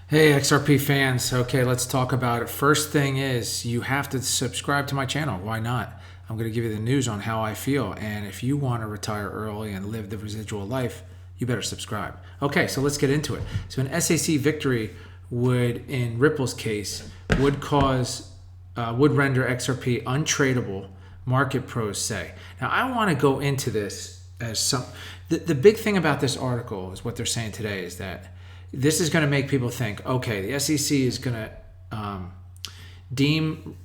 Hey, XRP fans. Okay, let's talk about it. First thing is, you have to subscribe to my channel. Why not? I'm going to give you the news on how I feel. And if you want to retire early and live the residual life, you better subscribe. Okay, so let's get into it. So, an SAC victory would, in Ripple's case, would render XRP untradeable, market pros say. Now, I want to go into this as some. The big thing about this article is what they're saying today is that this is going to make people think, okay, the SEC is going to deem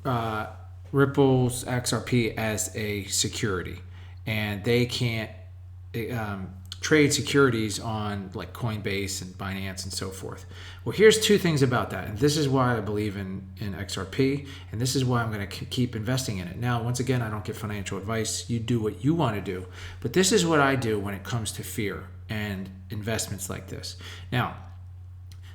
Ripple's XRP as a security, and they can't trade securities on like Coinbase and Binance and so forth. Well, here's two things about that, and this is why I believe in XRP, and this is why I'm going to keep investing in it. Now, once again, I don't give financial advice. You do what you want to do, but this is what I do when it comes to fear and investments like this. Now,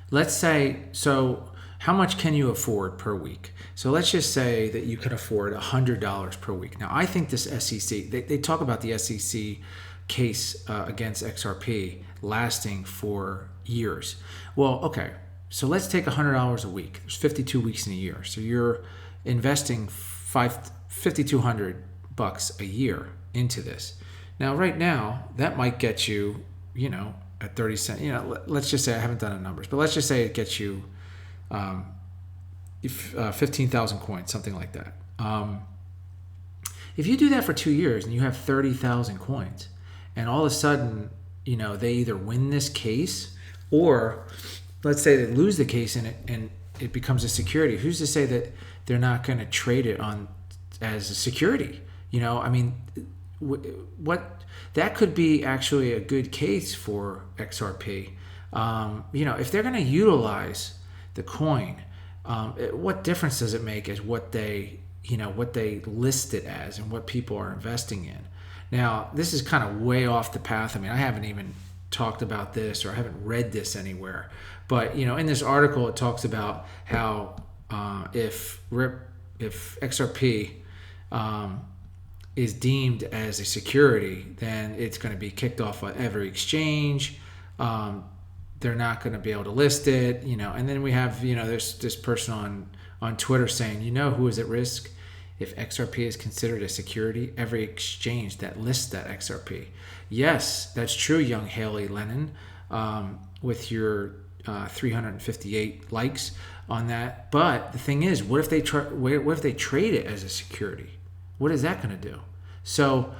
let's say, so how much can you afford per week? So let's just say that you can afford $100 per week. Now, I think this SEC, they talk about the SEC case against XRP lasting for years. Well, okay, so let's take $100 a week. There's 52 weeks in a year. So you're investing $5,200 a year into this. Now, right now, that might get you, at 30 cents, let's just say, I haven't done the numbers, but let's just say it gets you 15,000 coins, something like that. If you do that for 2 years and you have 30,000 coins, and all of a sudden, they either win this case, or let's say they lose the case and it becomes a security. Who's to say that they're not going to trade it on as a security? What that could be actually a good case for XRP. If they're going to utilize the coin, what difference does it make as what they list it as and what people are investing in? Now, this is kind of way off the path. I haven't even talked about this, or I haven't read this anywhere. But in this article, it talks about how if XRP is deemed as a security, then it's going to be kicked off on every exchange. They're not going to be able to list it, And then we have, there's this person on Twitter saying, who is at risk if XRP is considered a security? Every exchange that lists that XRP. Yes, that's true, young Haley Lennon, with your 358 likes on that. But the thing is, what if they trade it as a security? What is that going to do? So,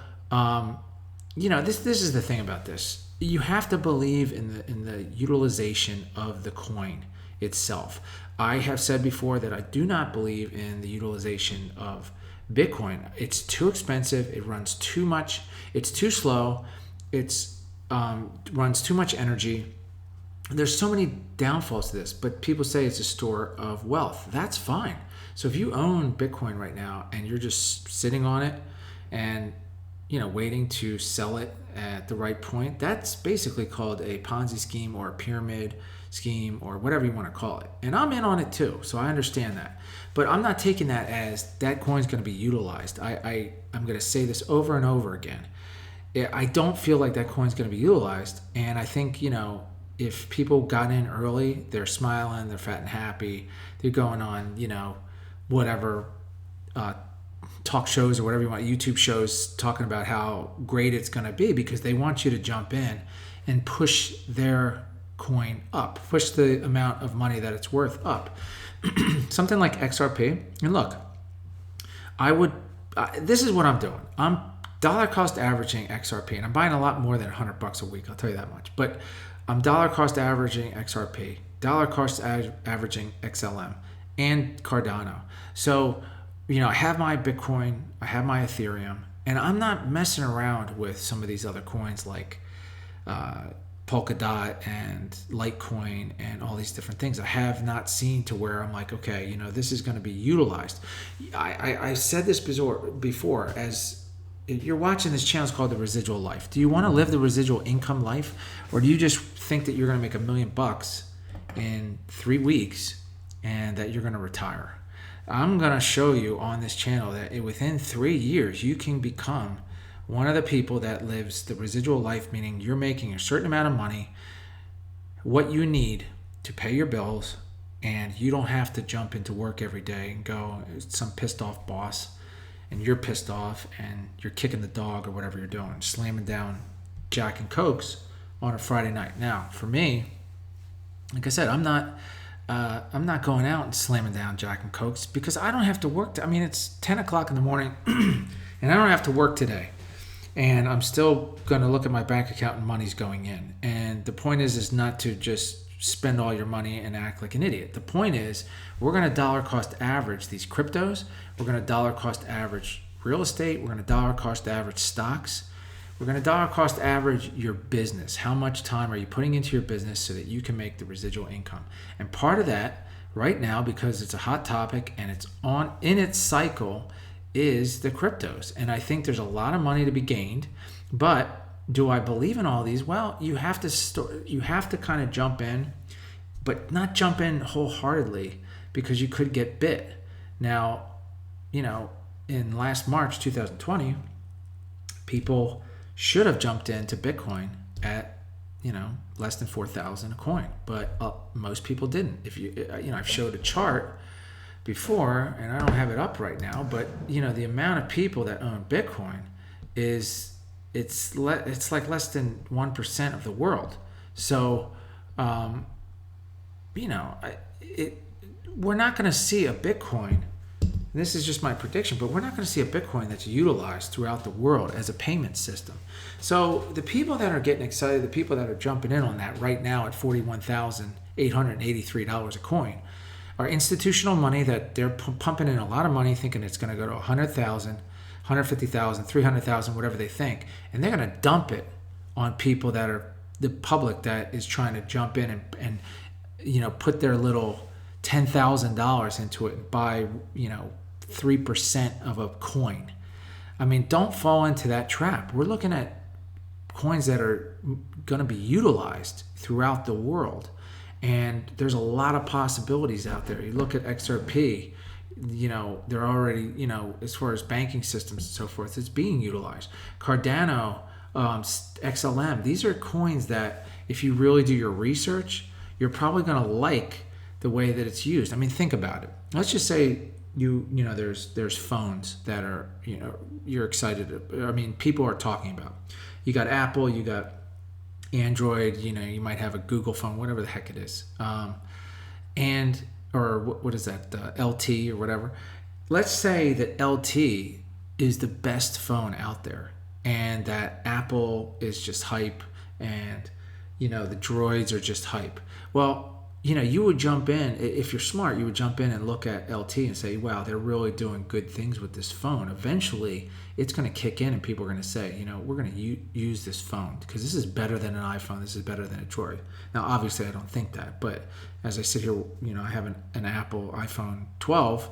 this is the thing about this. You have to believe in the utilization of the coin itself. I have said before that I do not believe in the utilization of Bitcoin. It's too expensive. It runs too much. It's too slow. It's runs too much energy. There's so many downfalls to this, but people say it's a store of wealth. That's fine. So if you own Bitcoin right now and you're just sitting on it and waiting to sell it at the right point, that's basically called a Ponzi scheme or a pyramid scheme or whatever you want to call it. And I'm in on it too, so I understand that. But I'm not taking that as that coin's going to be utilized. I'm going to say this over and over again. I don't feel like that coin's going to be utilized, and I think if people got in early, they're smiling, they're fat and happy, they're going on whatever talk shows or whatever you want, YouTube shows, talking about how great it's going to be, because they want you to jump in and push their coin up, push the amount of money that it's worth up. Something like XRP, and look, this is what I'm doing. I'm dollar cost averaging XRP, and I'm buying a lot more than $100 a week, I'll tell you that much. But I'm dollar cost averaging XRP, dollar cost averaging XLM, and Cardano. So, I have my Bitcoin, I have my Ethereum, and I'm not messing around with some of these other coins like Polkadot and Litecoin and all these different things. I have not seen to where I'm like, okay, this is going to be utilized. I said this before, as you're watching this channel, it's called The Residual Life. Do you want to live the residual income life, or do you just think that you're going to make $1 million in 3 weeks and that you're going to retire? I'm going to show you on this channel that within 3 years, you can become one of the people that lives the residual life, meaning you're making a certain amount of money, what you need to pay your bills, and you don't have to jump into work every day and go some pissed off boss, and you're pissed off and you're kicking the dog or whatever you're doing, slamming down Jack and Cokes on a Friday night. Now, for me, like I said, I'm not going out and slamming down Jack and Cokes because I don't have to work. It's 10 o'clock in the morning and I don't have to work today. And I'm still going to look at my bank account and money's going in. And the point is not to just spend all your money and act like an idiot. The point is we're going to dollar cost average these cryptos. We're going to dollar cost average real estate. We're going to dollar cost average stocks. We're going to dollar cost average your business. How much time are you putting into your business so that you can make the residual income? And part of that right now, because it's a hot topic and it's on in its cycle, is the cryptos. And I think there's a lot of money to be gained. But do I believe in all these? Well, you have to kind of jump in, but not jump in wholeheartedly because you could get bit. Now, in last March 2020, people should have jumped into Bitcoin at less than 4,000 a coin, but most people didn't. If I've showed a chart before, and I don't have it up right now, but the amount of people that own Bitcoin it's like less than 1% of the world. So we're not going to see a Bitcoin. This is just my prediction, but we're not going to see a Bitcoin that's utilized throughout the world as a payment system. So the people that are getting excited, the people that are jumping in on that right now at $41,883 a coin, are institutional money that they're pumping in a lot of money, thinking it's going to go to 100,000, 150,000, 300,000, whatever they think, and they're going to dump it on people that are the public that is trying to jump in and put their little $10,000 into it and buy 3% of a coin. Don't fall into that trap. We're looking at coins that are going to be utilized throughout the world. And there's a lot of possibilities out there. You look at XRP, they're already, as far as banking systems and so forth, it's being utilized. Cardano, XLM, these are coins that if you really do your research, you're probably going to like the way that it's used. Think about it. Let's just say there's phones that are, you're excited. People are talking about. You got Apple, you got Android, you might have a Google phone, whatever the heck it is. Or what is that, LT or whatever. Let's say that LT is the best phone out there and that Apple is just hype and, the droids are just hype. Well, you would jump in, if you're smart, you would jump in and look at LT and say, wow, they're really doing good things with this phone. Eventually, it's going to kick in and people are going to say, we're going to use this phone because this is better than an iPhone. This is better than a Droid. Now, obviously, I don't think that. But as I sit here, I have an Apple iPhone 12,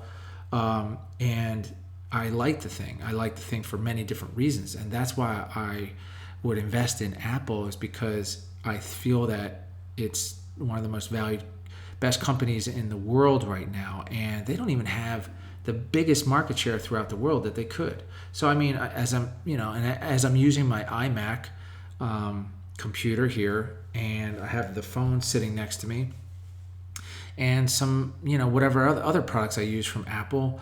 and I like the thing. I like the thing for many different reasons. And that's why I would invest in Apple, is because I feel that it's one of the most valued, best companies in the world right now, and they don't even have the biggest market share throughout the world that they could. So as I'm using my iMac computer here, and I have the phone sitting next to me, and some whatever other products I use from Apple,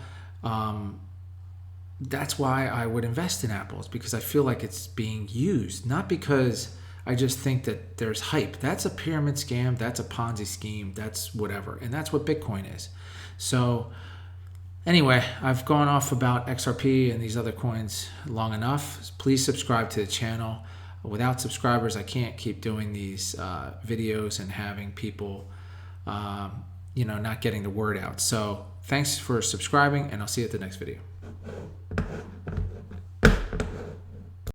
that's why I would invest in Apple, is because I feel like it's being used, not because I just think that there's hype. That's a pyramid scam. That's a Ponzi scheme. That's whatever. And that's what Bitcoin is. So anyway, I've gone off about XRP and these other coins long enough. Please subscribe to the channel. Without subscribers, I can't keep doing these videos and having people, not getting the word out. So thanks for subscribing, and I'll see you at the next video.